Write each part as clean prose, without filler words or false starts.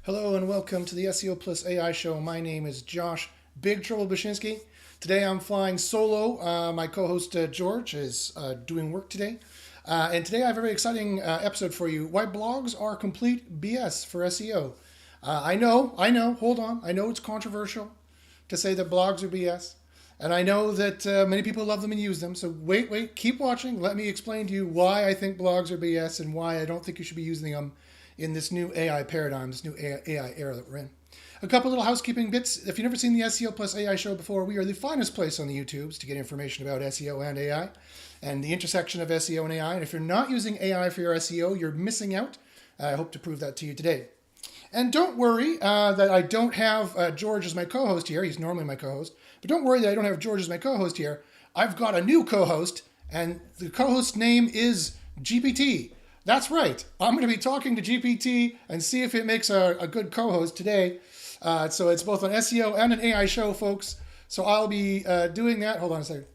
Hello and welcome to the SEO Plus AI show. My name is Josh Big Trouble Bashinsky. Today I'm flying solo. My co-host George is doing work today. And today I have a very exciting episode for you. Why blogs are complete BS for SEO. I know, hold on. I know it's controversial to say that blogs are BS. And I know that many people love them and use them. So wait, keep watching. Let me explain to you why I think blogs are BS and why I don't think you should be using them in this new AI paradigm, this new AI era that we're in. A couple little housekeeping bits. If you've never seen the SEO Plus AI show before, we are the finest place on the YouTubes to get information about SEO and AI and the intersection of SEO and AI. And if you're not using AI for your SEO, you're missing out. I hope to prove that to you today. And don't worry that I don't have George as my co-host here. He's normally my co-host. But don't worry that I don't have George as my co-host here. I've got a new co-host, and the co-host name is GPT. That's right. I'm going to be talking to GPT and see if it makes a good co-host today. So it's both an SEO and an AI show, folks. So I'll be doing that. Hold on a second.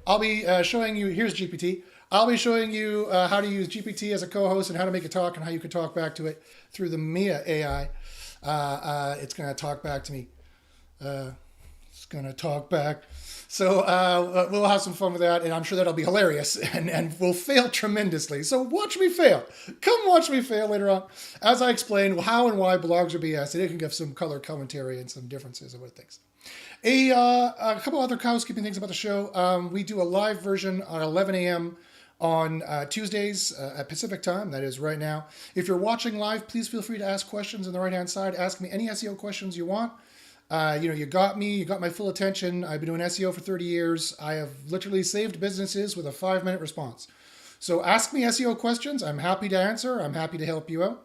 I'll be showing you, here's GPT. I'll be showing you how to use GPT as a co-host and how to make it talk and how you can talk back to it through the Mia AI. It's going to talk back to me. It's going to talk back. So we'll have some fun with that, and I'm sure that'll be hilarious, and we'll fail tremendously. So watch me fail. Come watch me fail later on, as I explain how and why blogs are BS, and it can give some color commentary and some differences of what it thinks. A couple other housekeeping things about the show. We do a live version at 11 a.m. on Tuesdays at Pacific time. That is right now. If you're watching live, please feel free to ask questions on the right-hand side. Ask me any SEO questions you want. You got me, you got my full attention. I've been doing SEO for 30 years. I have literally saved businesses with a 5-minute response. So ask me SEO questions. I'm happy to answer. I'm happy to help you out.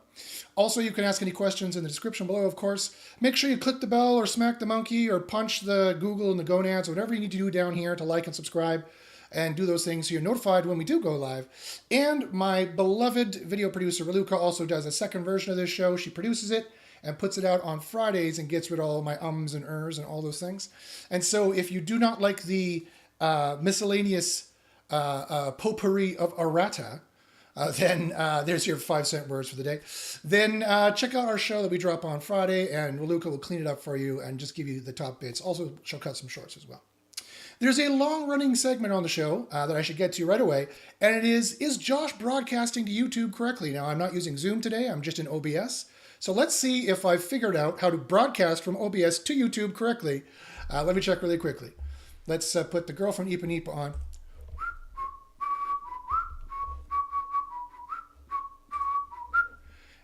Also, you can ask any questions in the description below, of course. Make sure you click the bell or smack the monkey or punch the Google and the gonads, whatever you need to do down here to like and subscribe and do those things so you're notified when we do go live. And my beloved video producer, Raluca, also does a second version of this show. She produces it and puts it out on Fridays and gets rid of all my ums and ers and all those things. And so if you do not like the miscellaneous potpourri of errata, then there's your 5-cent words for the day. Then check out our show that we drop on Friday, and Raluca will clean it up for you and just give you the top bits. Also, she'll cut some shorts as well. There's a long-running segment on the show that I should get to right away, and it is Josh broadcasting to YouTube correctly? Now, I'm not using Zoom today. I'm just in OBS. So let's see if I've figured out how to broadcast from OBS to YouTube correctly. Let me check really quickly. Let's put the girl from Ipanema on.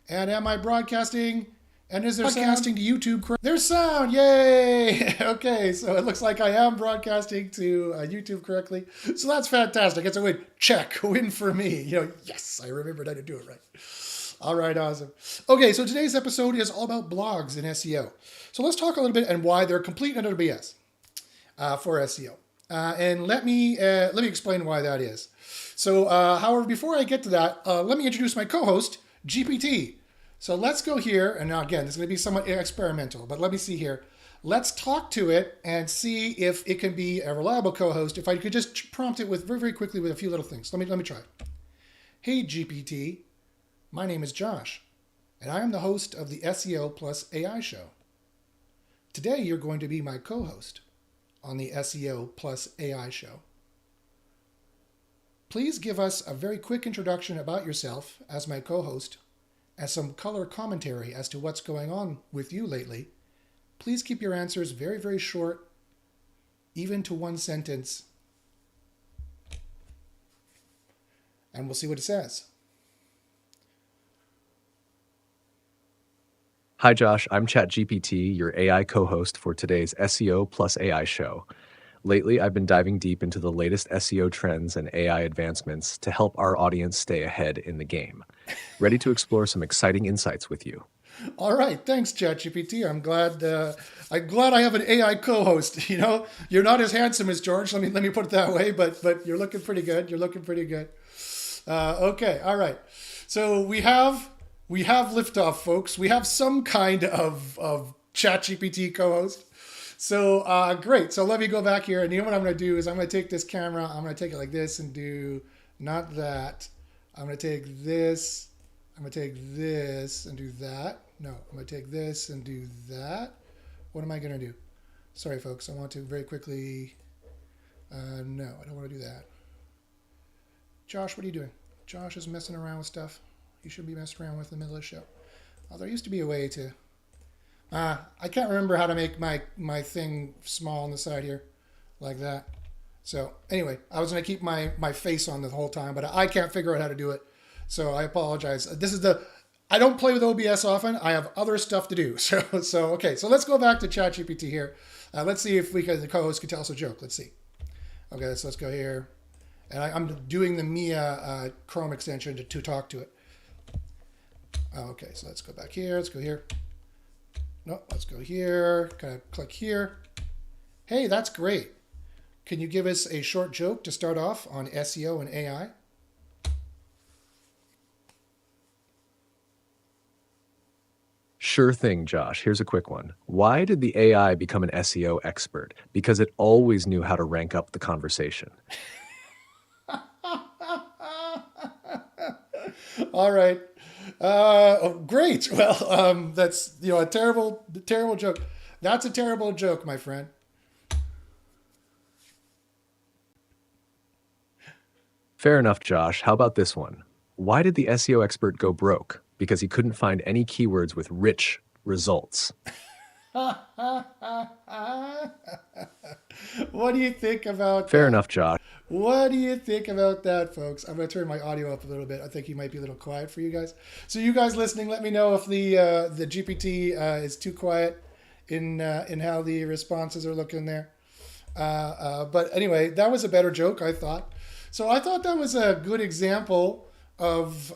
And am I broadcasting? And is there broadcasting to YouTube correct? There's sound, yay! Okay, so it looks like I am broadcasting to YouTube correctly. So that's fantastic. It's a win. Check, win for me. Yes, I remembered how to do it right. All right, awesome. Okay, so today's episode is all about blogs and SEO. So let's talk a little bit and why they're complete and utter BS for SEO. And let me explain why that is. So, however, before I get to that, let me introduce my co-host, GPT. So let's go here, and now again, this is going to be somewhat experimental, but let me see here. Let's talk to it and see if it can be a reliable co-host. If I could just prompt it with very, very quickly with a few little things. Let me try. Hey, GPT. My name is Josh, and I am the host of the SEO Plus AI show. Today, you're going to be my co-host on the SEO Plus AI show. Please give us a very quick introduction about yourself as my co-host, and some color commentary as to what's going on with you lately. Please keep your answers very, very short, even to one sentence, and we'll see what it says. Hi, Josh. I'm ChatGPT, your AI co-host for today's SEO Plus AI show. Lately, I've been diving deep into the latest SEO trends and AI advancements to help our audience stay ahead in the game. Ready to explore some exciting insights with you. All right, thanks, ChatGPT. I'm glad I have an AI co-host. You're not as handsome as George. Let me put it that way, but you're looking pretty good. Okay, all right. So we have liftoff, folks. We have some kind of ChatGPT co-host. So great. So let me go back here, and you know what I'm going to do is I'm going to take this camera. I'm going to take it like this and do not that. I'm going to take this. I'm going to take this and do that. No, I'm going to take this and do that. What am I going to do? Sorry, folks. I want to very quickly... no, I don't want to do that. Josh, what are you doing? Josh is messing around with stuff you shouldn't be messing around with in the middle of the show. Oh, there used to be a way to... I can't remember how to make my thing small on the side here. Like that. So, anyway, I was going to keep my face on the whole time, but I can't figure out how to do it. So, I apologize. I don't play with OBS often. I have other stuff to do. So okay. So, let's go back to ChatGPT here. Let's see if the co-host can tell us a joke. Let's see. Okay, so let's go here. And I'm doing the Mia Chrome extension to talk to it. Okay, so let's go back here. Let's go here. No, let's go here. Kind of click here. Hey, that's great. Can you give us a short joke to start off on SEO and AI? Sure thing, Josh. Here's a quick one. Why did the AI become an SEO expert? Because it always knew how to rank up the conversation. All right. Great. Well, that's a terrible joke. That's a terrible joke, my friend. Fair enough, Josh. How about this one? Why did the SEO expert go broke? Because he couldn't find any keywords with rich results. What do you think about Fair that? enough, Josh. What do you think about that, folks? I'm going to turn my audio up a little bit. I think you might be a little quiet for you guys. So you guys listening, let me know if the GPT is too quiet in how the responses are looking there. But anyway, that was a better joke, I thought. So I thought that was a good example of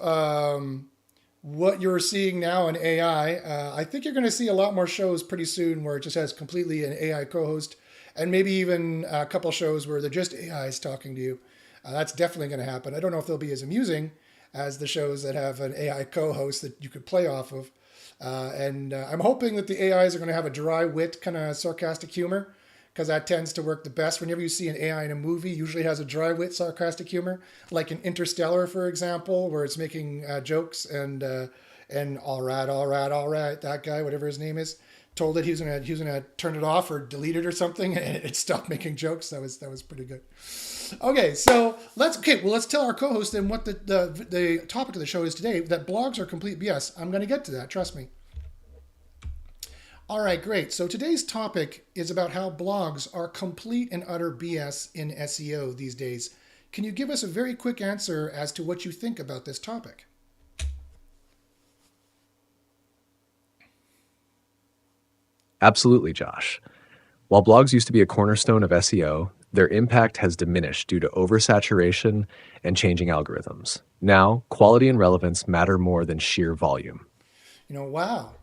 what you're seeing now in AI. I think you're going to see a lot more shows pretty soon where it just has completely an AI co-host, and maybe even a couple shows where they're just AIs talking to you. That's definitely going to happen. I don't know if they'll be as amusing as the shows that have an AI co-host that you could play off of. And I'm hoping that the AIs are going to have a dry wit, kind of sarcastic humor, because that tends to work the best. Whenever you see an AI in a movie, usually has a dry wit, sarcastic humor, like in Interstellar, for example, where it's making jokes and all right, that guy, whatever his name is, told it he was gonna turn it off or delete it or something, and it stopped making jokes. That was pretty good. Okay, so let's tell our co-host then what the topic of the show is today. That blogs are complete BS. I'm gonna get to that. Trust me. All right, great. So today's topic is about how blogs are complete and utter BS in SEO these days. Can you give us a very quick answer as to what you think about this topic? Absolutely, Josh. While blogs used to be a cornerstone of SEO, their impact has diminished due to oversaturation and changing algorithms. Now, quality and relevance matter more than sheer volume. Wow.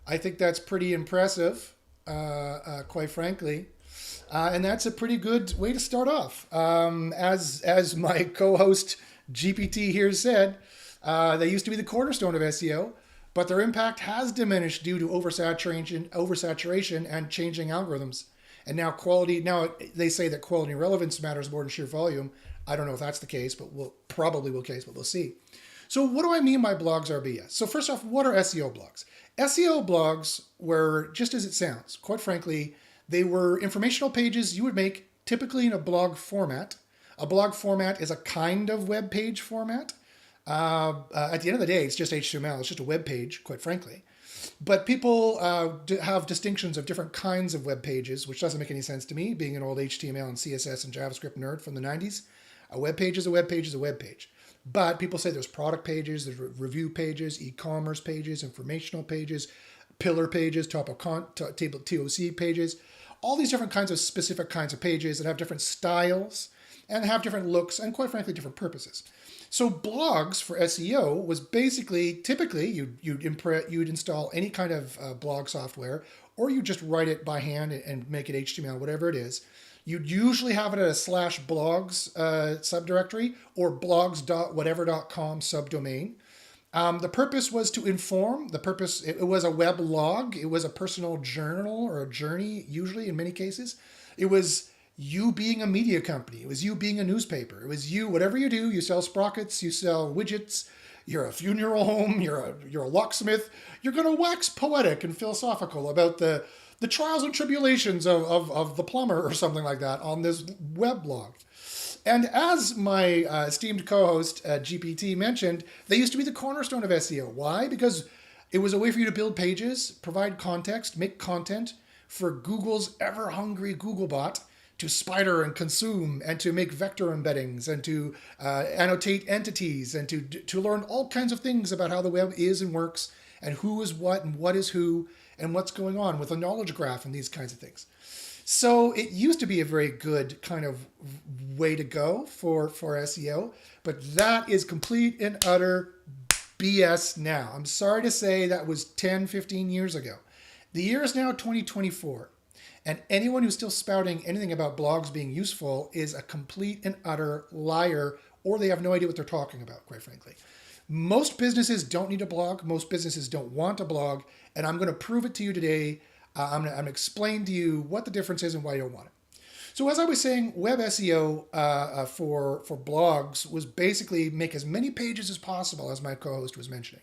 I think that's pretty impressive, quite frankly. And that's a pretty good way to start off. As my co-host GPT here said, they used to be the cornerstone of SEO, but their impact has diminished due to oversaturation and changing algorithms. And now they say that quality and relevance matters more than sheer volume. I don't know if that's the case, but we'll see. So what do I mean by blogs are BS? So first off, what are SEO blogs? SEO blogs were just as it sounds. Quite frankly, they were informational pages you would make typically in a blog format. A blog format is a kind of web page format. At the end of the day, it's just HTML. It's just a web page, quite frankly. But people have distinctions of different kinds of web pages, which doesn't make any sense to me, being an old HTML and CSS and JavaScript nerd from the 90s. A web page is a web page is a web page. But people say there's product pages, there's review pages, e-commerce pages, informational pages, pillar pages, table TOC pages, all these different kinds of specific kinds of pages that have different styles and have different looks and quite frankly different purposes. So blogs for SEO was basically typically you'd install any kind of blog software, or you just write it by hand and make it HTML, whatever it is. You'd usually have it at a /blogs subdirectory or blogs.whatever.com subdomain. The purpose was to inform. It was a web log. It was a personal journal or a journey, usually in many cases. It was you being a media company. It was you being a newspaper. It was you, whatever you do, you sell sprockets, you sell widgets, you're a funeral home, you're a locksmith, you're going to wax poetic and philosophical about the trials and tribulations of the plumber or something like that on this web blog. And as my esteemed co-host GPT mentioned, they used to be the cornerstone of SEO. Why? Because it was a way for you to build pages, provide context, make content for Google's ever-hungry Googlebot to spider and consume, and to make vector embeddings, and to annotate entities, and to learn all kinds of things about how the web is and works, and who is what, and what is who, and what's going on with a knowledge graph and these kinds of things. So it used to be a very good kind of way to go for SEO, but that is complete and utter BS now. I'm sorry to say that was 10, 15 years ago. The year is now 2024, and anyone who's still spouting anything about blogs being useful is a complete and utter liar, or they have no idea what they're talking about, quite frankly. Most businesses don't need a blog. Most businesses don't want a blog, and I'm going to prove it to you today. I'm going to explain to you what the difference is and why you don't want it. So as I was saying, web SEO for blogs was basically make as many pages as possible, as my co-host was mentioning.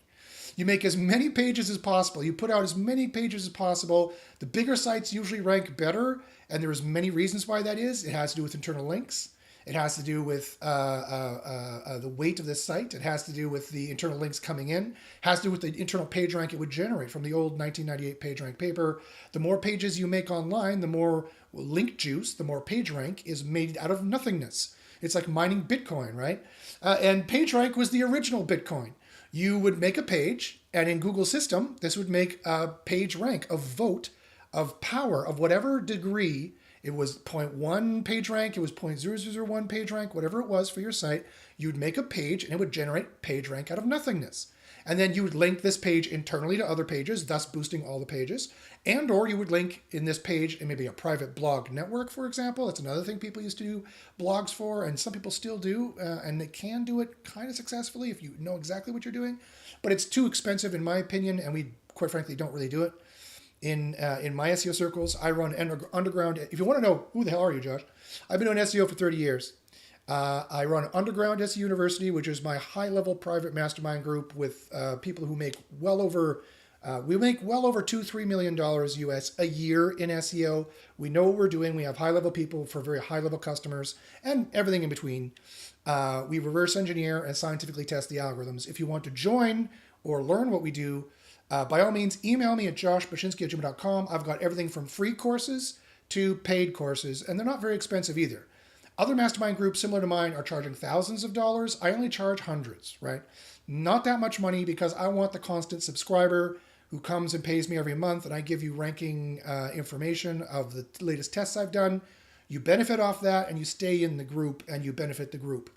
You make as many pages as possible. You put out as many pages as possible. The bigger sites usually rank better, and there's many reasons why that is. It has to do with internal links. It has to do with the weight of the site. It has to do with the internal links coming in. It has to do with the internal page rank it would generate from the old 1998 PageRank paper. The more pages you make online, the more link juice, the more page rank is made out of nothingness. It's like mining Bitcoin, right? And PageRank was the original Bitcoin. You would make a page, and in Google's system, this would make a page rank, a vote of power of whatever degree. It was 0.1 page rank, it was 0.0001 page rank, whatever it was for your site. You'd make a page and it would generate page rank out of nothingness. And then you would link this page internally to other pages, thus boosting all the pages. And or you would link in this page in maybe a private blog network, for example. That's another thing people used to do blogs for, and some people still do, and they can do it kind of successfully if you know exactly what you're doing. But it's too expensive in my opinion, and we quite frankly don't really do it. In my SEO circles, I run Underground. If you want to know who the hell are you, Josh, I've been doing SEO for 30 years. I run Underground SEO University, which is my high-level private mastermind group with people who make well over $2-3 million US a year in SEO. We know what we're doing. We have high-level people for very high-level customers and everything in between. We reverse engineer and scientifically test the algorithms. If you want to join or learn what we do, by all means, email me at joshbashinsky@gmail.com. I've got everything from free courses to paid courses, and they're not very expensive either. Other mastermind groups similar to mine are charging thousands of dollars. I only charge hundreds, right? Not that much money because I want the constant subscriber who comes and pays me every month, and I give you ranking information of the latest tests I've done. You benefit off that, and you stay in the group, and you benefit the group.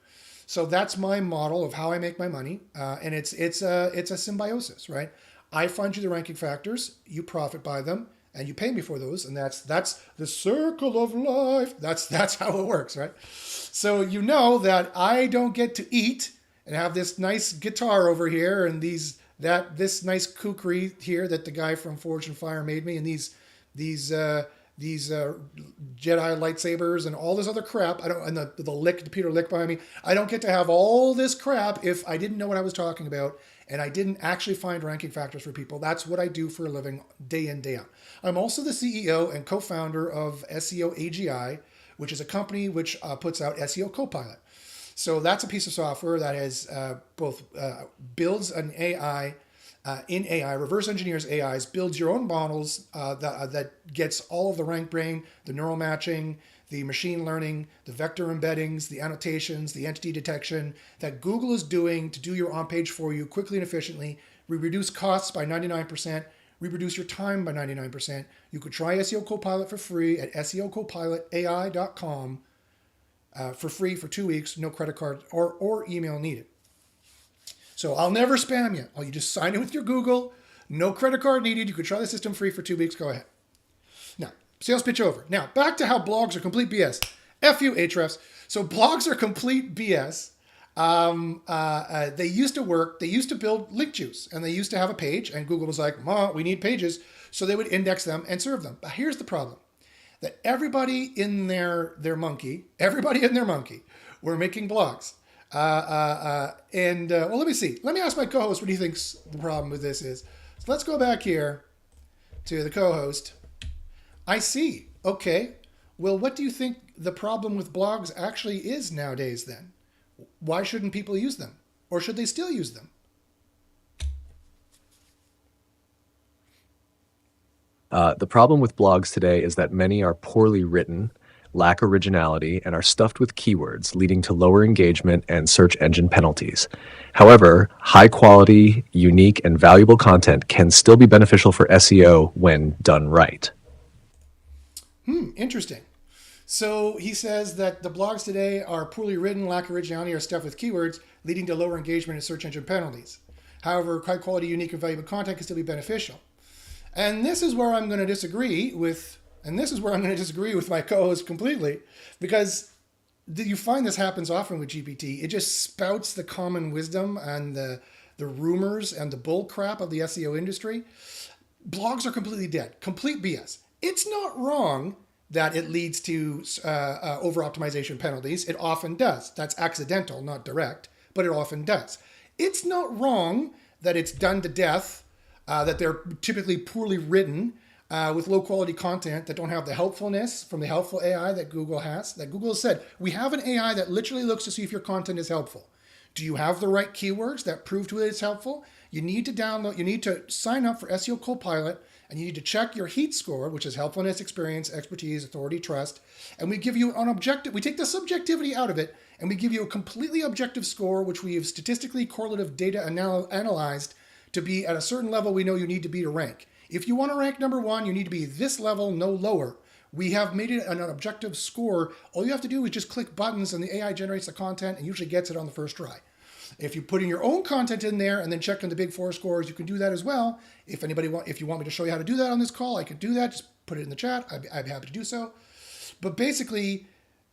So that's my model of how I make my money, and it's a symbiosis, right? I fund you the ranking factors, you profit by them, and you pay me for those, and that's the circle of life. That's how it works, right? So you know that I don't get to eat and have this nice guitar over here and this nice kukri here that the guy from Forge and Fire made me, and these Jedi lightsabers and all this other crap. The Peter Lick behind me. I don't get to have all this crap if I didn't know what I was talking about and I didn't actually find ranking factors for people. That's what I do for a living, day in, day out. I'm also the CEO and co-founder of SEO AGI, which is a company which puts out SEO Copilot. So that's a piece of software that has both builds an AI in AI, reverse engineers AIs, builds your own models that gets all of the rank brain, the neural matching, the machine learning, the vector embeddings, the annotations, the entity detection that Google is doing to do your on-page for you quickly and efficiently. We reduce costs by 99%. We reduce your time by 99%. You could try SEO Copilot for free at seocopilotai.com for free for 2 weeks, no credit card or email needed. So I'll never spam you. You just sign in with your Google, no credit card needed. You could try the system free for 2 weeks. Go ahead. Now, sales pitch over. Now, back to how blogs are complete BS. F you, Ahrefs. So blogs are complete BS. They used to work. They used to build link juice, and they used to have a page, and Google was like, we need pages. So they would index them and serve them. But here's the problem. That everybody in their monkey were making blogs. Well, let me see. Let me ask my co-host what he thinks the problem with this is. So let's go back here to the co-host. I see. Okay. Well, what do you think the problem with blogs actually is nowadays then? Why shouldn't people use them? Or should they still use them? The problem with blogs today is that many are poorly written, lack originality, and are stuffed with keywords, leading to lower engagement and search engine penalties. However, high quality, unique, and valuable content can still be beneficial for SEO when done right. Interesting. So he says that the blogs today are poorly written, lack originality, are stuffed with keywords, leading to lower engagement and search engine penalties. However, high quality, unique, and valuable content can still be beneficial. And this is where I'm going to disagree with, my co-host completely, because you find this happens often with GPT. It just spouts the common wisdom and the rumors and the bull crap of the SEO industry. Blogs are completely dead, complete BS. It's not wrong that it leads to over optimization penalties. It often does. That's accidental, not direct, but it often does. It's not wrong that it's done to death, that they're typically poorly written with low quality content that don't have the helpfulness from the helpful AI that Google has. That Google has said, we have an AI that literally looks to see if your content is helpful. Do you have the right keywords that prove to it it's helpful? You need to sign up for SEO Copilot, and you need to check your HEAT score, which is helpfulness, experience, expertise, authority, trust. And we give you an objective, we take the subjectivity out of it, and we give you a completely objective score, which we have statistically correlative data analyzed to be at a certain level we know you need to be to rank. If you want to rank number one, you need to be this level, no lower. We have made it an objective score. All you have to do is just click buttons and the AI generates the content and usually gets it on the first try. If you put in your own content in there and then check on the big four scores, you can do that as well. If you want me to show you how to do that on this call, I could do that. Just put it in the chat. I'd be happy to do so. But basically,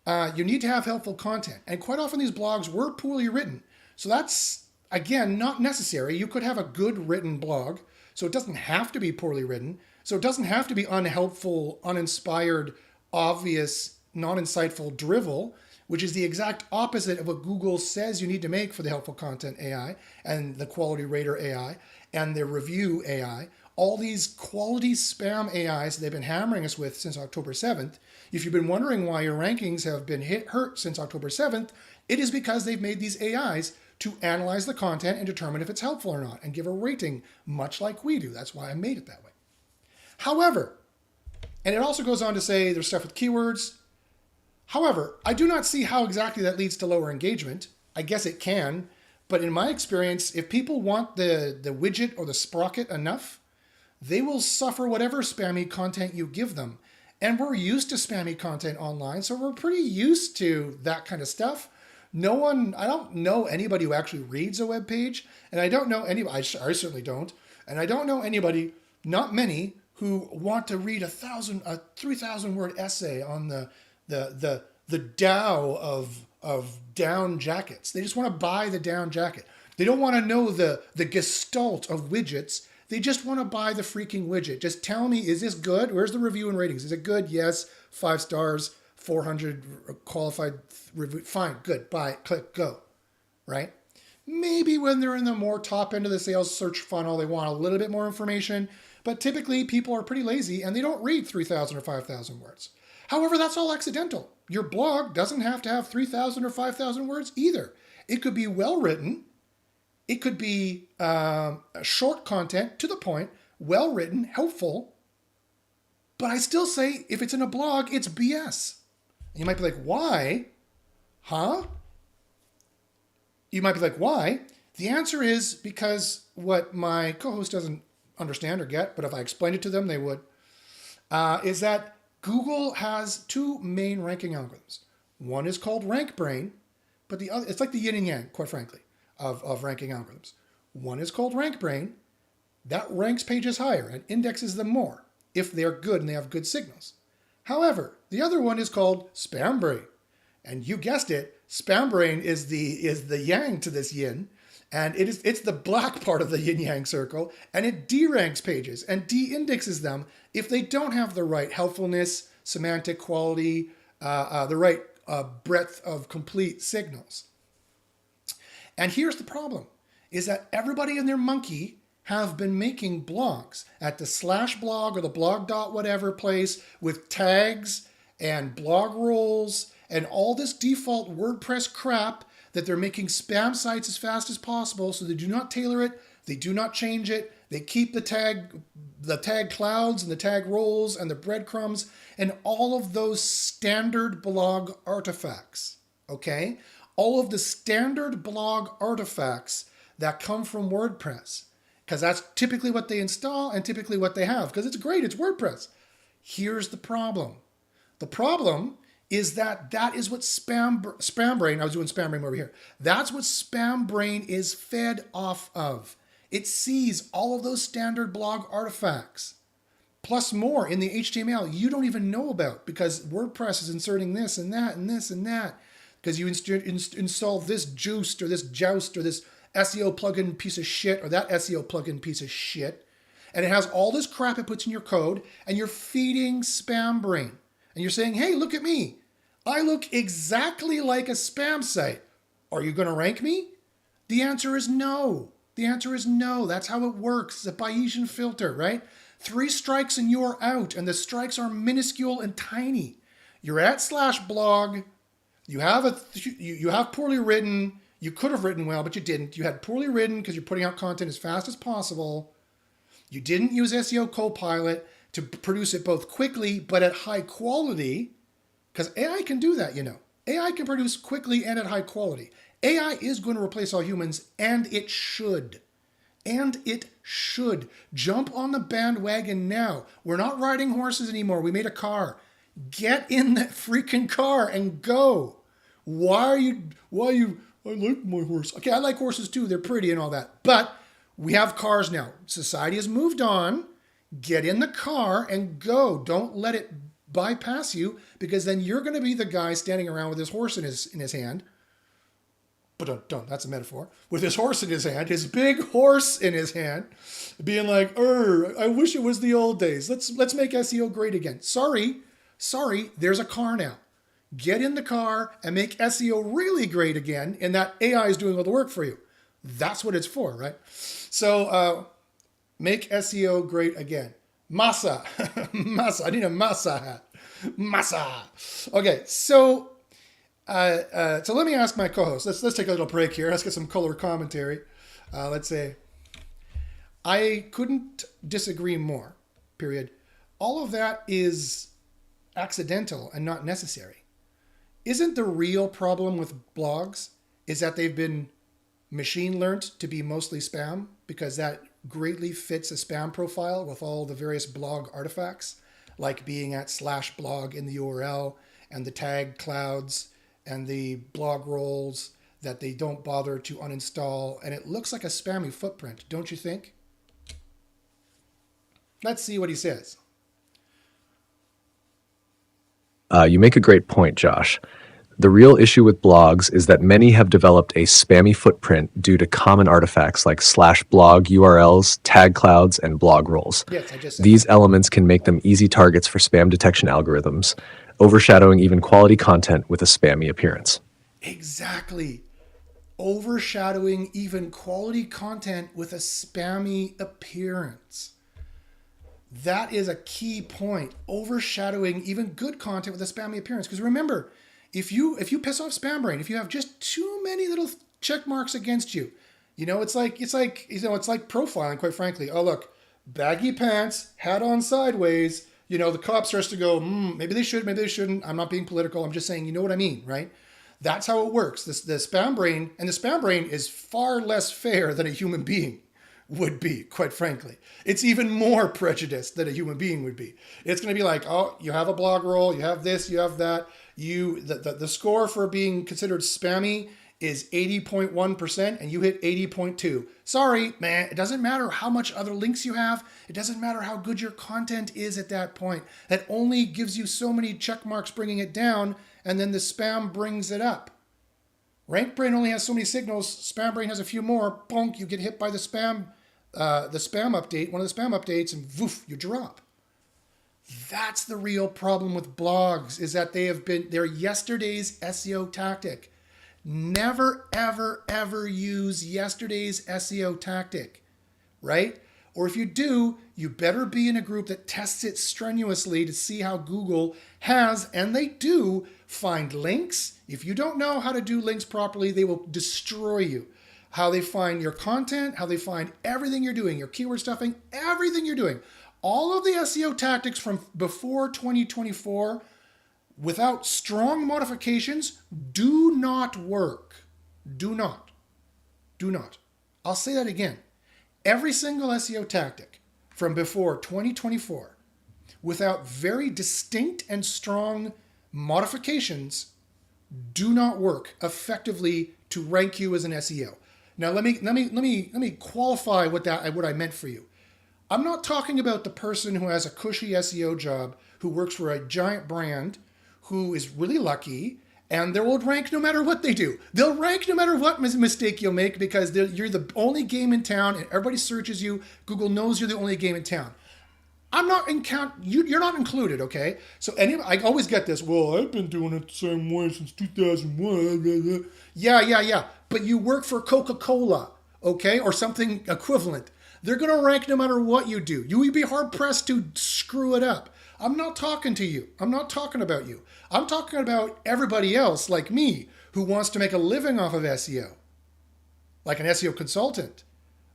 you need to have helpful content. And quite often these blogs were poorly written. So that's, again, not necessary. You could have a good written blog. So it doesn't have to be poorly written. So it doesn't have to be unhelpful, uninspired, obvious, non-insightful drivel, which is the exact opposite of what Google says you need to make for the helpful content AI and the quality rater AI and the review AI. All these quality spam AIs they've been hammering us with since October 7th. If you've been wondering why your rankings have been hurt since October 7th, it is because they've made these AIs to analyze the content and determine if it's helpful or not and give a rating, much like we do. That's why I made it that way. However, and it also goes on to say there's stuff with keywords. However, I do not see how exactly that leads to lower engagement. I guess it can, but in my experience, if people want the widget or the sprocket enough, they will suffer whatever spammy content you give them. And we're used to spammy content online, so we're pretty used to that kind of stuff. I don't know anybody who actually reads a web page, and I don't know anybody, I certainly don't, and I don't know anybody, not many, who want to read a 3,000 word essay on the Dow of down jackets. They just want to buy the down jacket. They don't want to know the gestalt of widgets. They just want to buy the freaking widget. Just tell me, is this good? Where's the review and ratings? Is it good? Yes. 5 stars, 400 qualified review. Fine, good, buy it, click, go, right? Maybe when they're in the more top end of the sales search funnel, they want a little bit more information, but typically people are pretty lazy and they don't read 3,000 or 5,000 words. However, that's all accidental. Your blog doesn't have to have 3,000 or 5,000 words either. It could be well written. It could be short content, to the point, well written, helpful. But I still say if it's in a blog, it's BS. And you might be like, why? Huh? You might be like, why? The answer is because what my co-host doesn't understand or get, but if I explained it to them, they would, is that Google has two main ranking algorithms. One is called RankBrain, but the other, it's like the yin and yang, quite frankly, of ranking algorithms. One is called RankBrain. That ranks pages higher and indexes them more if they're good and they have good signals. However, the other one is called SpamBrain. And you guessed it, SpamBrain is the yang to this yin, and it's the black part of the yin-yang circle, and it deranks pages and de-indexes them if they don't have the right helpfulness, semantic quality, the right breadth of complete signals. And here's the problem, is that everybody and their monkey have been making blogs at the slash blog or the blog dot whatever place with tags and blog rolls and all this default WordPress crap that they're making spam sites as fast as possible, so they do not tailor it, they do not change it, they keep the tag clouds and the tag rolls and the breadcrumbs and all of those standard blog artifacts, okay? All of the standard blog artifacts that come from WordPress, because that's typically what they install and typically what they have, because it's great, it's WordPress. Here's the problem. The problem is that is what Spam Brain, I was doing Spam Brain over here, that's what Spam Brain is fed off of. It sees all of those standard blog artifacts, plus more in the HTML you don't even know about, because WordPress is inserting this and that and this and that, because you install this Juiced or this Joust or this SEO plugin piece of shit or that SEO plugin piece of shit, and it has all this crap it puts in your code, and you're feeding Spam Brain. And you're saying, hey, look at me. I look exactly like a spam site. Are you going to rank me? The answer is no. The answer is no. That's how it works. It's a Bayesian filter, right? 3 strikes and you're out. And the strikes are minuscule and tiny. You're at slash blog. You have poorly written. You could have written well, but you didn't. You had poorly written because you're putting out content as fast as possible. You didn't use SEO Copilot to produce it both quickly but at high quality, because AI can do that, you know. AI can produce quickly and at high quality. AI is going to replace all humans, and it should. And it should. Jump on the bandwagon now. We're not riding horses anymore. We made a car. Get in that freaking car and go. I like my horse. Okay, I like horses too. They're pretty and all that. But we have cars now. Society has moved on. Get in the car and go. Don't let it bypass you, because then you're going to be the guy standing around with his horse in his hand. But don't, that's a metaphor. With his horse in his hand, his big horse in his hand, being like, I wish it was the old days. Let's make SEO great again. Sorry, there's a car now. Get in the car and make SEO really great again, and that AI is doing all the work for you. That's what it's for, right? So make SEO great again. Masa. Masa. I need a Masa hat. Masa. Okay, so let me ask my co-host. Let's take a little break here. Let's get some color commentary. Let's say, I couldn't disagree more, period. All of that is accidental and not necessary. Isn't the real problem with blogs is that they've been machine learned to be mostly spam, because that greatly fits a spam profile with all the various blog artifacts, like being at slash blog in the URL and the tag clouds and the blog rolls that they don't bother to uninstall. And it looks like a spammy footprint, don't you think? Let's see what he says. You make a great point, Josh. The real issue with blogs is that many have developed a spammy footprint due to common artifacts like slash blog URLs, tag clouds, and blog rolls. Yes, I just said These elements can make them easy targets for spam detection algorithms, overshadowing even quality content with a spammy appearance. Exactly. Overshadowing even quality content with a spammy appearance. That is a key point. Overshadowing even good content with a spammy appearance. Because remember, if you piss off Spam Brain, if you have just too many little check marks against you, it's like profiling, quite frankly. Oh, look, baggy pants, hat on sideways. The cop starts to go, maybe they should, maybe they shouldn't. I'm not being political. I'm just saying, you know what I mean, right? That's how it works. The Spam Brain, and the Spam Brain is far less fair than a human being would be, quite frankly. It's even more prejudiced than a human being would be. It's going to be like, oh, you have a blog roll, you have this, you have that. The score for being considered spammy is 80.1% and you hit 80.2. Sorry, man, it doesn't matter how much other links you have. It doesn't matter how good your content is at that point. That only gives you so many check marks bringing it down, and then the spam brings it up. Rank Brain only has so many signals. Spam Brain has a few more. Bonk, you get hit by the spam update, one of the spam updates, and woof, you drop. That's the real problem with blogs, is that they're yesterday's SEO tactic. Never, ever, ever use yesterday's SEO tactic, right? Or if you do, you better be in a group that tests it strenuously to see how Google has, and they do, find links. If you don't know how to do links properly, they will destroy you. How they find your content, how they find everything you're doing, your keyword stuffing, everything you're doing. All of the SEO tactics from before 2024, without strong modifications, do not work. Do not. Do not. I'll say that again. Every single SEO tactic from before 2024, without very distinct and strong modifications, do not work effectively to rank you as an SEO. Now let me qualify what I meant for you. I'm not talking about the person who has a cushy SEO job, who works for a giant brand, who is really lucky, and they will rank no matter what they do. They'll rank no matter what mistake you'll make, because you're the only game in town and everybody searches you. Google knows you're the only game in town. I'm not in count. You're not included, okay? So I always get this. Well, I've been doing it the same way since 2001. Yeah. But you work for Coca-Cola, okay, or something equivalent. They're gonna rank no matter what you do. You would be hard pressed to screw it up. I'm not talking to you. I'm not talking about you. I'm talking about everybody else like me who wants to make a living off of SEO, like an SEO consultant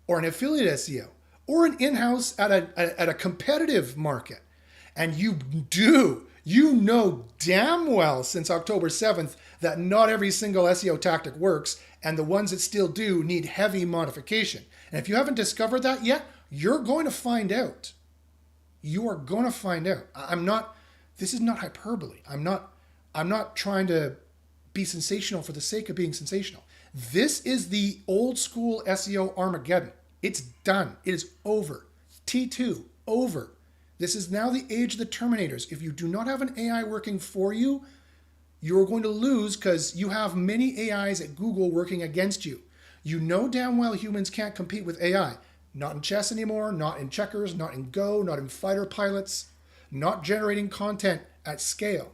or an affiliate SEO or an in-house at a competitive market. And you know damn well since October 7th that not every single SEO tactic works, and the ones that still do need heavy modification. And if you haven't discovered that yet, you're going to find out. You are going to find out. This is not hyperbole. I'm not trying to be sensational for the sake of being sensational. This is the old school SEO Armageddon. It's done. It is over. T2, over. This is now the age of the Terminators. If you do not have an AI working for you, you're going to lose, because you have many AIs at Google working against you. You know damn well humans can't compete with AI. Not in chess anymore, not in checkers, not in Go, not in fighter pilots, not generating content at scale,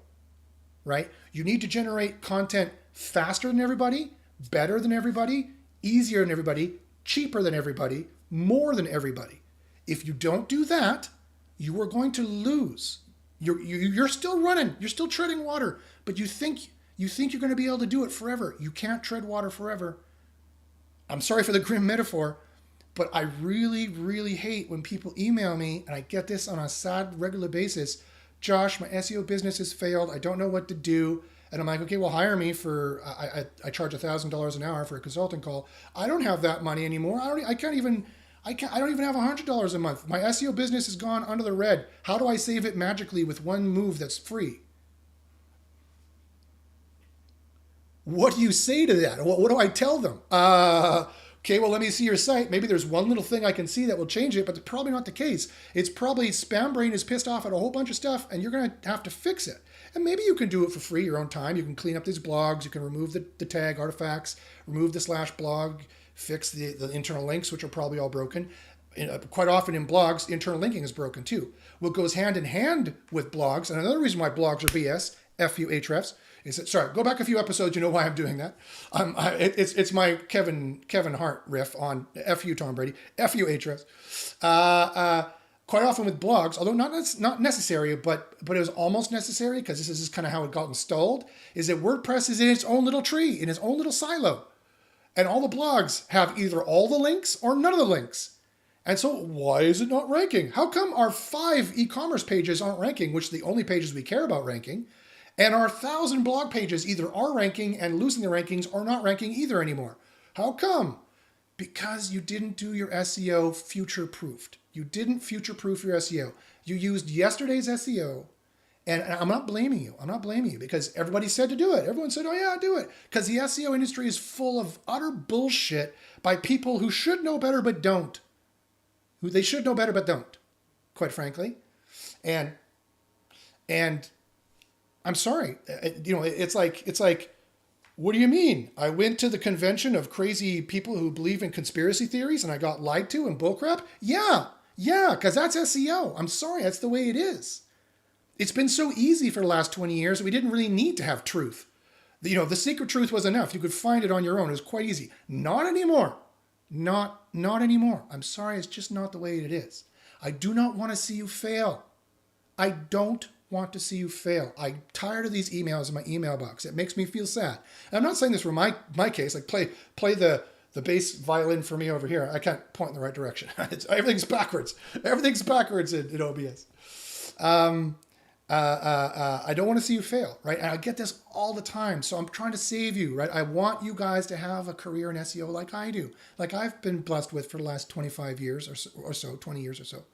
right? You need to generate content faster than everybody, better than everybody, easier than everybody, cheaper than everybody, more than everybody. If you don't do that, you are going to lose. You're still running, you're still treading water, but you think you're going to be able to do it forever. You can't tread water forever. I'm sorry for the grim metaphor, but I really, really hate when people email me, and I get this on a sad, regular basis. Josh, my SEO business has failed. I don't know what to do. And I'm like, okay, well, hire me for, I charge $1,000 an hour for a consulting call. I don't have that money anymore. I don't even have $100 a month. My SEO business has gone under the red. How do I save it magically with one move that's free? What do you say to that? What do I tell them? Okay, well, let me see your site. Maybe there's one little thing I can see that will change it, but it's probably not the case. It's probably SpamBrain is pissed off at a whole bunch of stuff, and you're going to have to fix it. And maybe you can do it for free, your own time. You can clean up these blogs. You can remove the tag artifacts, remove the /blog, fix the internal links, which are probably all broken. Quite often in blogs, internal linking is broken too. What goes hand in hand with blogs, and another reason why blogs are BS, FU Ahrefs, is that, sorry, go back a few episodes, you know why I'm doing that. It's my Kevin Hart riff on FU Tom Brady, FU Ahrefs. Quite often with blogs, although not necessary, but it was almost necessary, because this is kind of how it got installed, is that WordPress is in its own little tree, in its own little silo. And all the blogs have either all the links or none of the links. And so why is it not ranking? How come our 5 e-commerce pages aren't ranking, which are the only pages we care about ranking, and our 1,000 blog pages either are ranking and losing their rankings or not ranking either anymore? How come? Because you didn't do your SEO future-proofed. You didn't future-proof your SEO. You used yesterday's SEO, and I'm not blaming you. I'm not blaming you, because everybody said to do it. Everyone said, oh yeah, do it. Because the SEO industry is full of utter bullshit by people who should know better but don't. They should know better but don't, quite frankly. And I'm sorry. It's like, what do you mean? I went to the convention of crazy people who believe in conspiracy theories and I got lied to and bullcrap? Yeah, because that's SEO. I'm sorry, that's the way it is. It's been so easy for the last 20 years that we didn't really need to have truth. The secret truth was enough. You could find it on your own. It was quite easy. Not anymore. Not anymore. I'm sorry, it's just not the way it is. I do not want to see you fail. I don't want to see you fail. I'm tired of these emails in my email box. It makes me feel sad. And I'm not saying this for my case. Like play the bass violin for me over here. I can't point in the right direction. Everything's backwards. Everything's backwards in OBS. I don't want to see you fail, right? And I get this all the time. So I'm trying to save you, right? I want you guys to have a career in SEO like I do, like I've been blessed with for the last 25 years or so 20 years or so.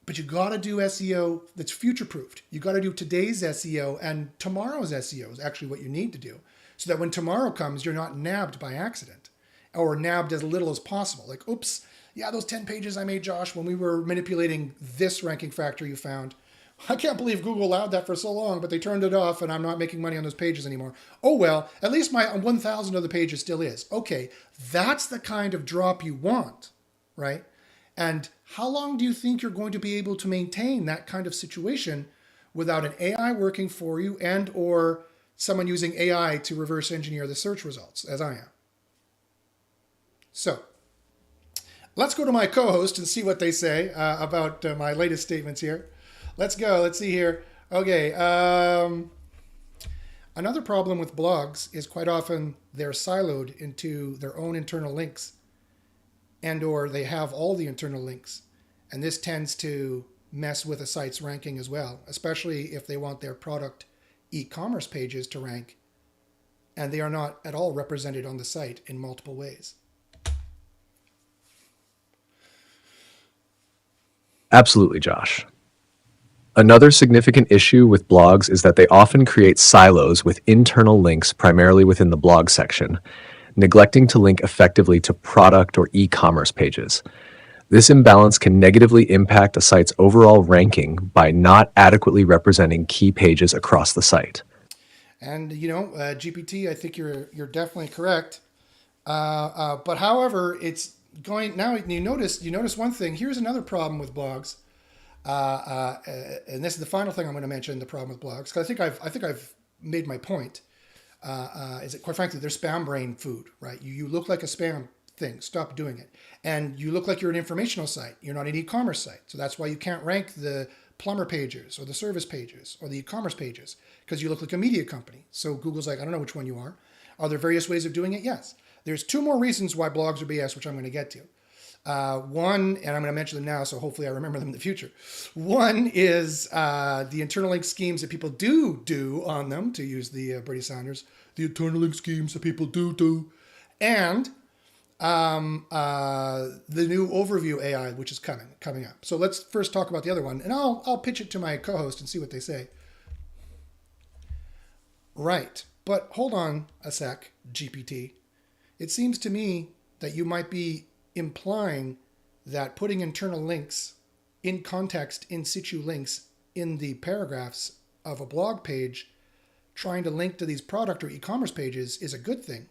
But you got to do SEO that's future proofed. You got to do today's SEO, and tomorrow's SEO is actually what you need to do, so that when tomorrow comes, you're not nabbed by accident, or nabbed as little as possible. Like, oops, yeah, those 10 pages I made, Josh, when we were manipulating this ranking factor you found, I can't believe Google allowed that for so long, but they turned it off and I'm not making money on those pages anymore. Oh, well, at least my 1,000 of the pages still is. Okay, that's the kind of drop you want, right? And how long do you think you're going to be able to maintain that kind of situation without an AI working for you and or someone using AI to reverse engineer the search results, as I am? So let's go to my co-host and see what they say about my latest statements here. Let's go. Let's see here. Okay. Another problem with blogs is quite often they're siloed into their own internal links, and or they have all the internal links. And this tends to mess with a site's ranking as well, especially if they want their product e-commerce pages to rank and they are not at all represented on the site in multiple ways. Absolutely, Josh. Another significant issue with blogs is that they often create silos with internal links primarily within the blog section, neglecting to link effectively to product or e-commerce pages. This imbalance can negatively impact a site's overall ranking by not adequately representing key pages across the site. And GPT, I think you're definitely correct. But however, it's going now. You notice one thing. Here's another problem with blogs. And this is the final thing I'm going to mention, the problem with blogs, because I think I've made my point. Is that quite frankly, they're spam brain food, right? You look like a spam thing. Stop doing it. And you look like you're an informational site. You're not an e-commerce site. So that's why you can't rank the plumber pages or the service pages or the e-commerce pages, because you look like a media company. So Google's like, I don't know which one you are. Are there various ways of doing it? Yes. There's two more reasons why blogs are BS, which I'm going to get to. One, and I'm going to mention them now, so hopefully I remember them in the future. One is the internal link schemes that people do on them, to use the Bernie Sanders, the internal link schemes that people do, and the new overview AI, which is coming up. So let's first talk about the other one, and I'll pitch it to my co-host and see what they say. Right, but hold on a sec, GPT. It seems to me that you might be implying that putting internal links in context, in situ links in the paragraphs of a blog page, trying to link to these product or e-commerce pages is a good thing.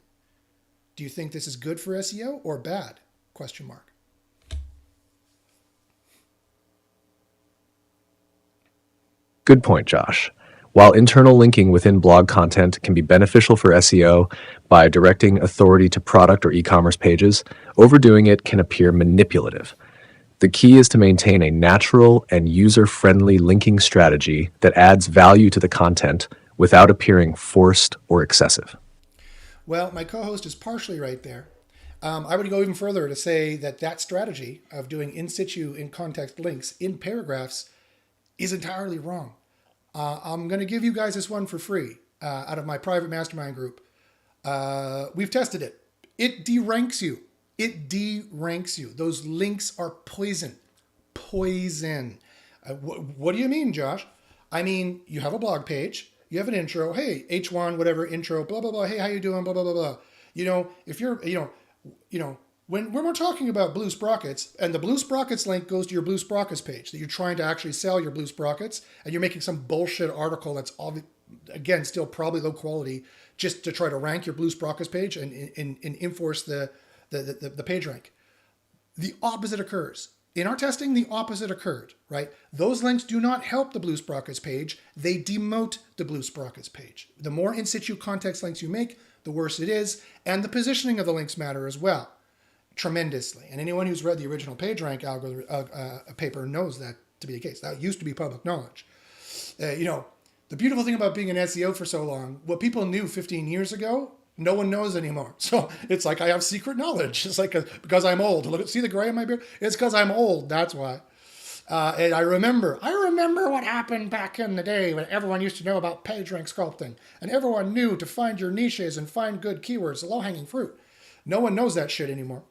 Do you think this is good for SEO or bad? Question mark. Good point, Josh. While internal linking within blog content can be beneficial for SEO by directing authority to product or e-commerce pages, overdoing it can appear manipulative. The key is to maintain a natural and user-friendly linking strategy that adds value to the content without appearing forced or excessive. Well, my co-host is partially right there. I would go even further to say that strategy of doing in situ, in context links in paragraphs is entirely wrong. I'm going to give you guys this one for free out of my private mastermind group. We've tested it. It deranks you. It deranks you. Those links are poison. Poison. What do you mean, Josh? I mean, you have a blog page. You have an intro. Hey, H1, whatever, intro, blah, blah, blah. Hey, how you doing? Blah, blah, blah, blah. If you're, when we're talking about Blue Sprockets, and the Blue Sprockets link goes to your Blue Sprockets page, that you're trying to actually sell your Blue Sprockets, and you're making some bullshit article that's, again, still probably low quality, just to try to rank your Blue Sprockets page and enforce the page rank. The opposite occurs. In our testing, the opposite occurred, right? Those links do not help the Blue Sprockets page. They demote the Blue Sprockets page. The more in situ context links you make, the worse it is. And the positioning of the links matter as well, tremendously. And anyone who's read the original PageRank algorithm paper knows that to be the case. That used to be public knowledge. The beautiful thing about being an SEO for so long, what people knew 15 years ago, no one knows anymore. So it's like I have secret knowledge. It's like because I'm old. See the gray in my beard? It's because I'm old. That's why. And I remember what happened back in the day when everyone used to know about PageRank sculpting, and everyone knew to find your niches and find good keywords, the low-hanging fruit. No one knows that shit anymore.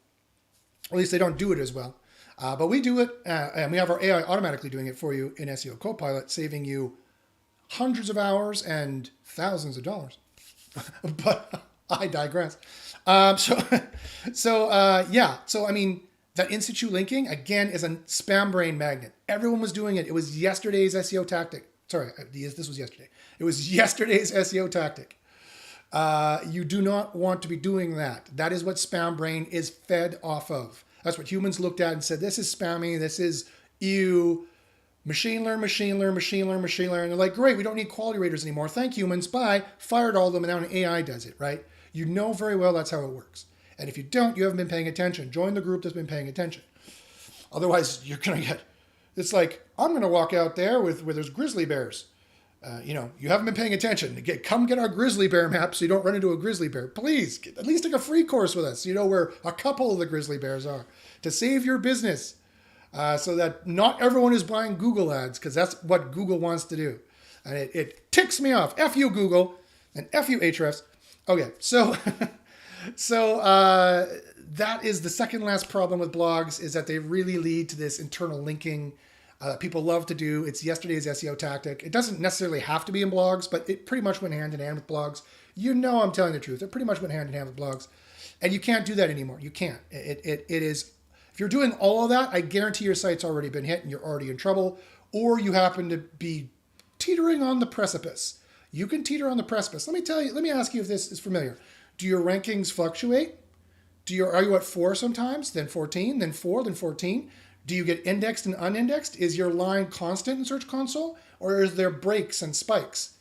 Or at least they don't do it as well. But we do it, and we have our AI automatically doing it for you in SEO Copilot, saving you hundreds of hours and thousands of dollars. But I digress. So I mean, that in situ linking, again, is a spam brain magnet. Everyone was doing it. It was yesterday's SEO tactic. Sorry, this was yesterday. It was yesterday's SEO tactic. You do not want to be doing that. That is what spam brain is fed off of. That's what humans looked at and said, this is spammy, this is ew. Machine learn. And they're like, great, we don't need quality raters anymore. Thank humans, bye. Fired all of them, and now an AI does it, right? You know very well that's how it works. And if you don't, you haven't been paying attention. Join the group that's been paying attention. Otherwise, you're going to get, it's like, I'm going to walk out there where there's grizzly bears. You haven't been paying attention. Come get our grizzly bear map so you don't run into a grizzly bear. Please, at least take a free course with us. You know where a couple of the grizzly bears are to save your business. So that not everyone is buying Google ads, because that's what Google wants to do. And it ticks me off. F you, Google, and F you, Ahrefs. Okay, so that is the second last problem with blogs, is that they really lead to this internal linking. People love to do. It's yesterday's SEO tactic. It doesn't necessarily have to be in blogs, but it pretty much went hand in hand with blogs. You know I'm telling the truth. It pretty much went hand in hand with blogs. And you can't do that anymore. You can't. It is... If you're doing all of that, I guarantee your site's already been hit and you're already in trouble, or you happen to be teetering on the precipice. You can teeter on the precipice. Let me ask you if this is familiar. Do your rankings fluctuate? Are you at 4 sometimes, then 14, then 4, then 14? Do you get indexed and unindexed? Is your line constant in Search Console, or is there breaks and spikes?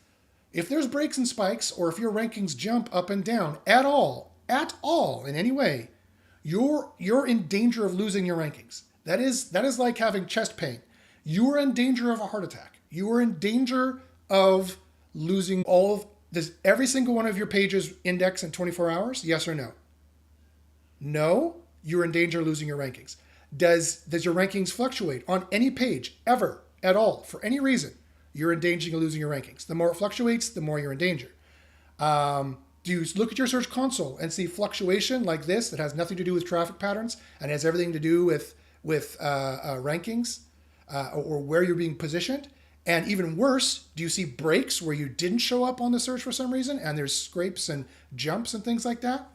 If there's breaks and spikes, or if your rankings jump up and down at all in any way, you're in danger of losing your rankings. That is like having chest pain. You are in danger of a heart attack. You are in danger of losing does every single one of your pages index in 24 hours? Yes or no? No, you're in danger of losing your rankings. Does your rankings fluctuate on any page ever at all for any reason? You're in danger of losing your rankings. The more it fluctuates, the more you're in danger. Do you look at your Search Console and see fluctuation like this that has nothing to do with traffic patterns and has everything to do with rankings or where you're being positioned? And even worse, do you see breaks where you didn't show up on the search for some reason and there's scrapes and jumps and things like that?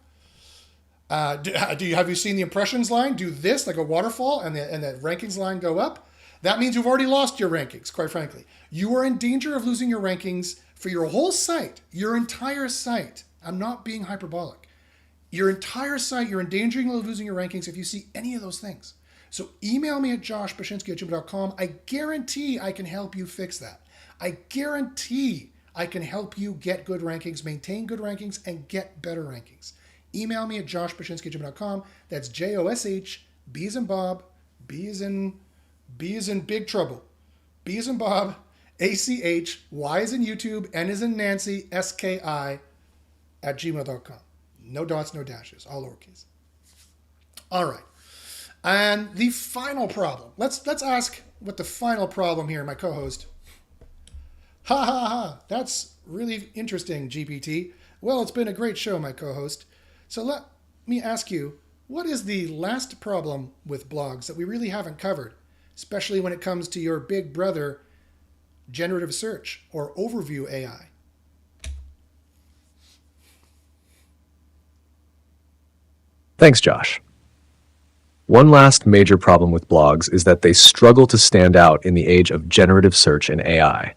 Have you seen the impressions line do this like a waterfall and the rankings line go up? That means you've already lost your rankings, quite frankly. You are in danger of losing your rankings for your whole site, your entire site. I'm not being hyperbolic. Your entire site, you're in danger of losing your rankings if you see any of those things. So email me at joshbachynski@gmail.com. I guarantee I can help you fix that. I guarantee I can help you get good rankings, maintain good rankings, and get better rankings. Email me at joshbachynski@gmail.com. That's Josh, B as in Bob, B as in Big Trouble, B as in Bob, ACH, Y as in YouTube, N as in Nancy, SKI @gmail.com. No dots, no dashes, all lowercase. All right. And the final problem. Let's ask what the final problem here, my co-host. That's really interesting, GPT. Well, it's been a great show, my co-host. So let me ask you, what is the last problem with blogs that we really haven't covered, especially when it comes to your big brother, generative search or overview AI? Thanks, Josh. One last major problem with blogs is that they struggle to stand out in the age of generative search and AI.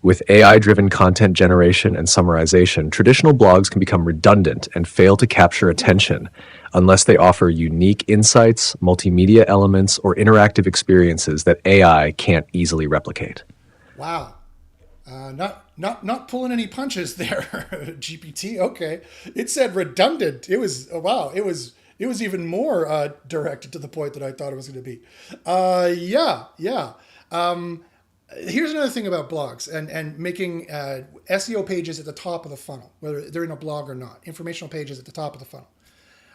With AI-driven content generation and summarization, traditional blogs can become redundant and fail to capture attention, unless they offer unique insights, multimedia elements, or interactive experiences that AI can't easily replicate. Wow. Not pulling any punches there, GPT. Okay, it said redundant. It was wow. It was even more directed to the point that I thought it was going to be. Yeah. Here's another thing about blogs and making SEO pages at the top of the funnel, whether they're in a blog or not. Informational pages at the top of the funnel.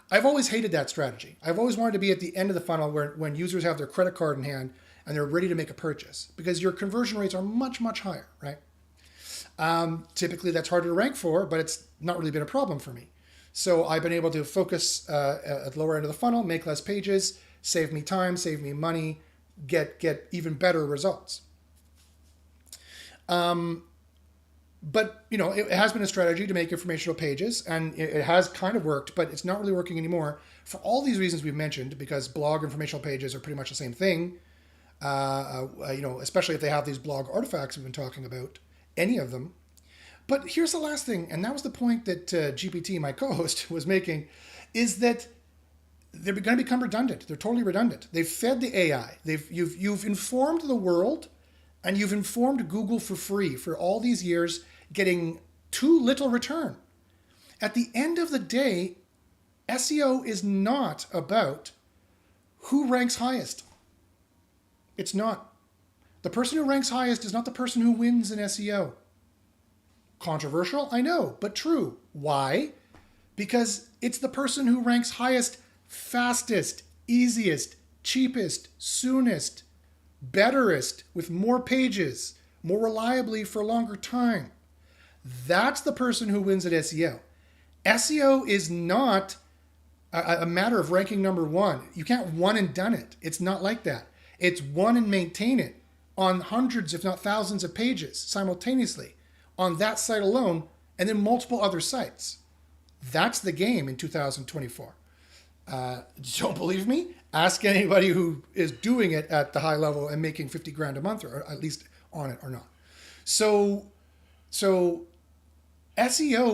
I've always hated that strategy. I've always wanted to be at the end of the funnel when users have their credit card in hand and they're ready to make a purchase, because your conversion rates are much, much higher, right? Typically, that's harder to rank for, but it's not really been a problem for me. So I've been able to focus at the lower end of the funnel, make less pages, save me time, save me money, get even better results. But it has been a strategy to make informational pages, and it has kind of worked, but it's not really working anymore for all these reasons we've mentioned, because blog informational pages are pretty much the same thing. Especially if they have these blog artifacts we've been talking about, any of them. But here's the last thing, and that was the point that GPT, my co-host, was making, is that they're going to become redundant. They're totally redundant. They've fed the AI. You've informed the world, and you've informed Google for free for all these years, getting too little return. At the end of the day, SEO is not about who ranks highest. It's not. The person who ranks highest is not the person who wins in SEO. Controversial, I know, but true. Why? Because it's the person who ranks highest, fastest, easiest, cheapest, soonest, betterest, with more pages, more reliably for a longer time. That's the person who wins at SEO. SEO is not a matter of ranking number one. You can't one and done it. It's not like that. It's one and maintain it on hundreds, if not thousands of pages simultaneously on that site alone, and then multiple other sites. That's the game in 2024. Don't believe me? Ask anybody who is doing it at the high level and making 50 grand a month, or at least on it or not. So SEO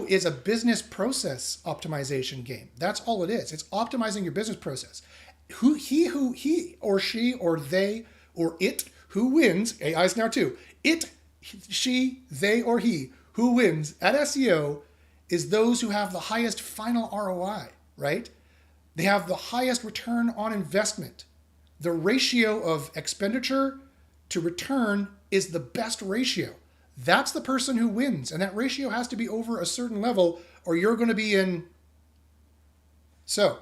is a business process optimization game. That's all it is. It's optimizing your business process. He or she or they or it who wins, AI's now too, it, she, they, or he who wins at SEO is those who have the highest final ROI, right? They have the highest return on investment. The ratio of expenditure to return is the best ratio. That's the person who wins. And that ratio has to be over a certain level or you're going to be in. So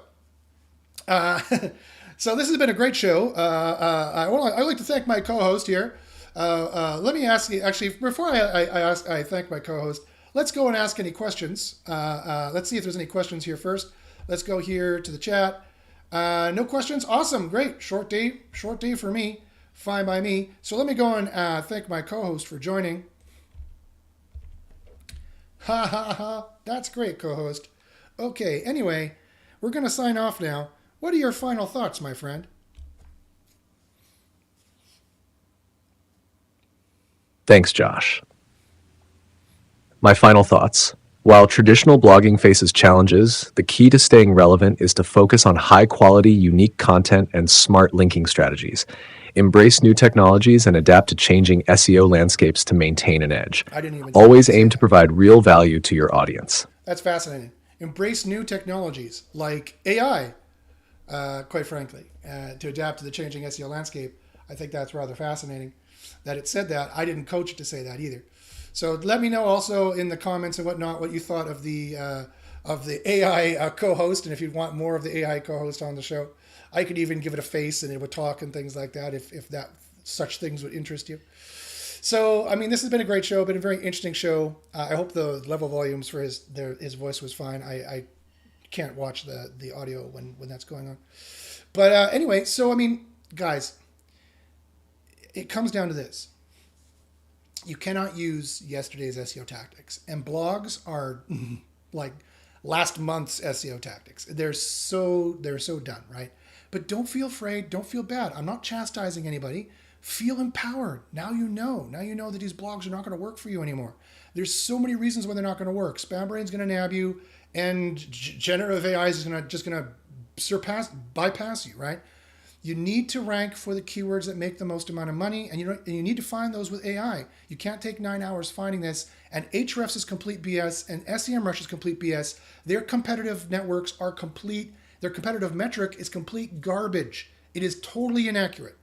this has been a great show. I'd like to thank my co-host here. Let me ask you, actually, before I thank my co-host, let's go and ask any questions. Let's see if there's any questions here first. Let's go here to the chat. No questions? Awesome, great. Short day for me. Fine by me. So let me go and thank my co-host for joining. Ha ha ha. That's great, co-host. Okay, anyway, we're going to sign off now. What are your final thoughts, my friend? Thanks, Josh. My final thoughts. While traditional blogging faces challenges, the key to staying relevant is to focus on high-quality, unique content and smart linking strategies. Embrace new technologies and adapt to changing SEO landscapes to maintain an edge. I didn't even Always aim to provide real value to your audience. That's fascinating. Embrace new technologies like AI, quite frankly, to adapt to the changing SEO landscape. I think that's rather fascinating that it said that. I didn't coach it to say that either. So let me know also in the comments and whatnot what you thought of the AI co-host, and if you'd want more of the AI co-host on the show. I could even give it a face and it would talk and things like that if that such things would interest you. So, I mean, this has been a great show, been a very interesting show. I hope the level volumes for his voice was fine. I can't watch the audio when that's going on. But anyway, so, I mean, guys, it comes down to this. You cannot use yesterday's SEO tactics. And blogs are like last month's SEO tactics. They're so done, right? But don't feel afraid. Don't feel bad. I'm not chastising anybody. Feel empowered. Now you know. Now you know that these blogs are not going to work for you anymore. There's so many reasons why they're not going to work. SpamBrain's going to nab you, and generative AI is just going to bypass you, right? You need to rank for the keywords that make the most amount of money, and you need to find those with AI. You can't take 9 hours finding this. And Ahrefs is complete BS, and SEMrush is complete BS. Their competitive networks are complete. Their competitive metric is complete garbage. It is totally inaccurate.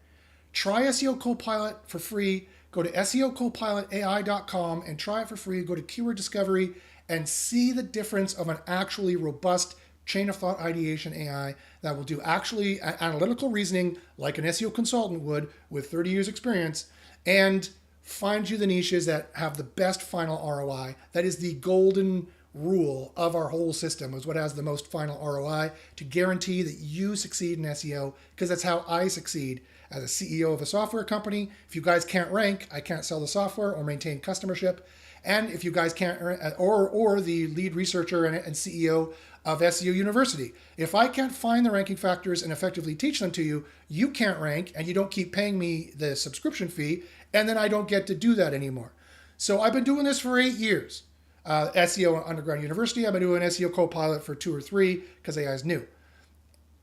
Try SEO Copilot for free. Go to SEOCopilotAI.com and try it for free. Go to Keyword Discovery and see the difference of an actually robust chain of thought ideation AI that will do actually analytical reasoning like an SEO consultant would with 30 years experience, and find you the niches that have the best final ROI. That is the golden rule of our whole system, is what has the most final ROI to guarantee that you succeed in SEO, because that's how I succeed as a CEO of a software company. If you guys can't rank, I can't sell the software or maintain customership. And if you guys can't, or the lead researcher and CEO of SEO University, if I can't find the ranking factors and effectively teach them to you, you can't rank and you don't keep paying me the subscription fee, and then I don't get to do that anymore. So I've been doing this for 8 years. SEO Underground University, I've been doing SEO Copilot for 2 or 3 because AI is new.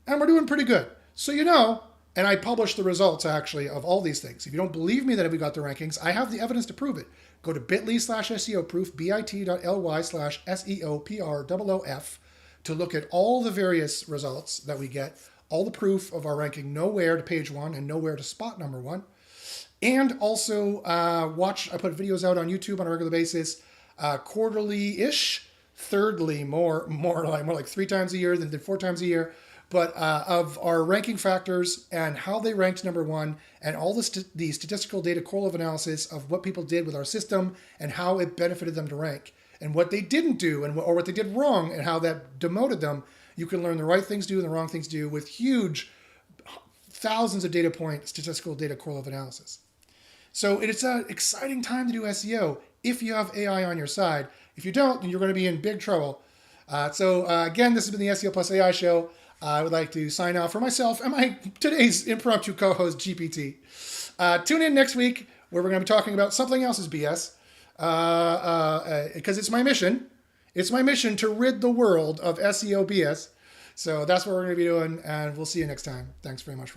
And we're doing pretty good. So and I publish the results actually of all these things. If you don't believe me that we got the rankings, I have the evidence to prove it. Go to bit.ly/SEOproof, bit.ly/SEOPROOF, to look at all the various results that we get, all the proof of our ranking nowhere to page 1 and nowhere to spot number 1. And also I put videos out on YouTube on a regular basis, quarterly-ish, thirdly, more like 3 times a year than 4 times a year, but of our ranking factors and how they ranked number 1, and all the statistical data correlative analysis of what people did with our system and how it benefited them to rank, and what they didn't do or what they did wrong and how that demoted them. You can learn the right things to do and the wrong things to do with huge thousands of data point statistical data correlative analysis. So it's an exciting time to do SEO if you have AI on your side. If you don't, then you're going to be in big trouble. Again, this has been the SEO Plus AI show. I would like to sign off for myself and today's impromptu co-host, GPT. Tune in next week where we're going to be talking about something else's BS, because it's my mission. It's my mission to rid the world of SEO BS. So that's what we're going to be doing, and we'll see you next time. Thanks very much.